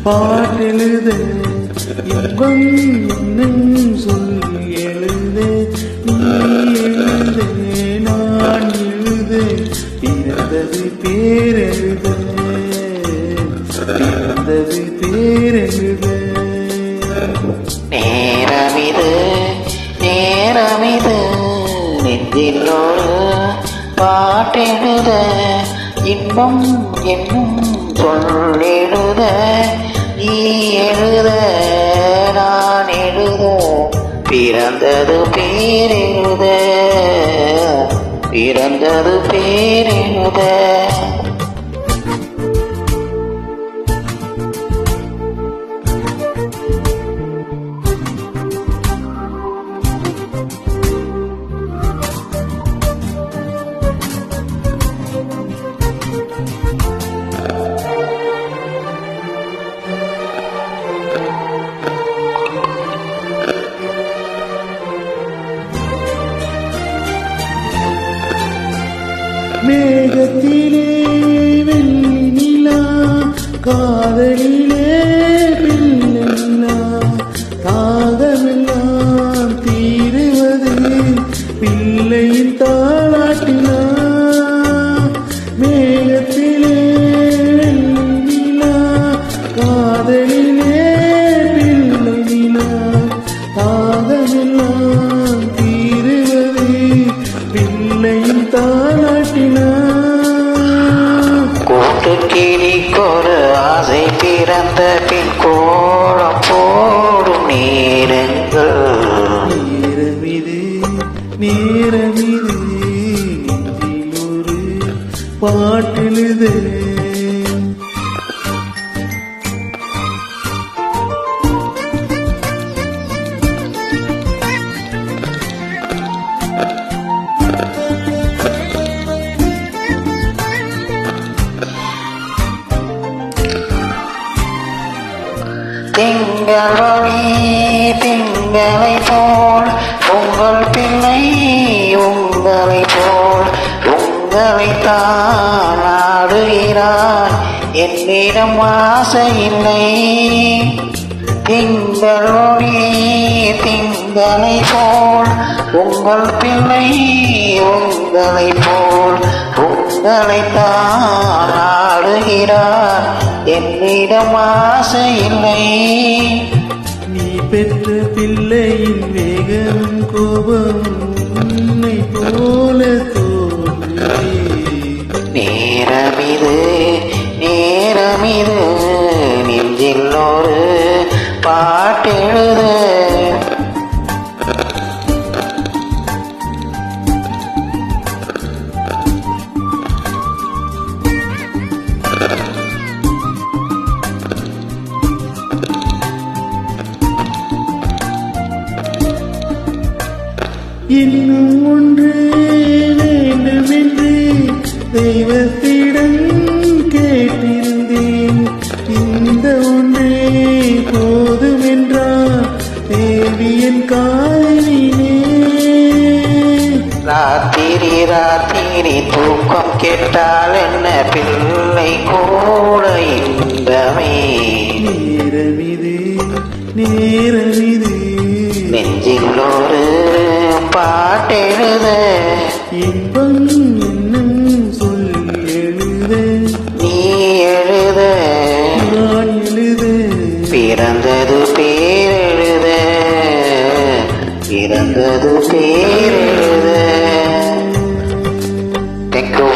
பாட்டெழுத இன்பம் என்னும் சொல் எழுத நீ எழுத நான் எழுத பிறந்தது பேரெழுத பிறந்தது பேரெழுத நேரமிது நேரமிது நெஞ்சிலோடு பாட்டெழுத இன்பம் என்னும் சொல்லெழுத நீ எழுத நான் எழுத பிறந்தது பேரெழுத பிறந்தது பேரெழுத மேகத்திலே வெள்ளி நிலா காதலிலே பிள்ளை நிலா தாகமெல்லாம் தீருவது பிள்ளையின் தாளாட்டினா மேகத்திலே வெள்ளி நிலா காதலிலே பிள்ளை நிலா தாகமெல்லாம் தீருவது பிள்ளையின் தாளாட்டினா கூட்டுக்கிளிக்கொரு ஆசை பிறந்த பின் கோலம் போடும் நேரங்கள் நேரமிது நேரமிது நெஞ்சில் ஒரு பாட்டெழுத திங்கள் ஒளி திங்களை போல் உங்கள் பிள்ளை உங்களை போல் உங்களை தான் ஆடுகிறார் என்னிடம் ஆசை இல்லை திங்கள் ஒளி திங்களை போல் உங்கள் பிள்ளை உங்களை போல் உங்களை தான் ஆடுகிறார் என்னிடம் ஆசை இல்லை நீ பெற்ற பிள்ளையின் வேகம் கோபம் உன்னை போல தோன்றே நேரமிது நேரமிது நெஞ்சில் ஒரு பாட்டெழுத இன்னும் ஒன்று வேண்டுமென்று தெய்வத்திடம் கேட்டிருந்தேன் இந்த ஒன்றே போதுமென்றார் தேவியன் காலினே ராத்திரி ராத்திரி தூக்கம் கெட்டால் என்ன பிள்ளை கூட இன்பமே நேரமிது நேரமிது நெஞ்சில் ஒரு பாட்டெழுத இன்பம் என்னும் சொல் எழுத நீ எழுத நான் எழுத பிறந்தது பேரெழுத பிறந்தது பேரெழுத. Thank you.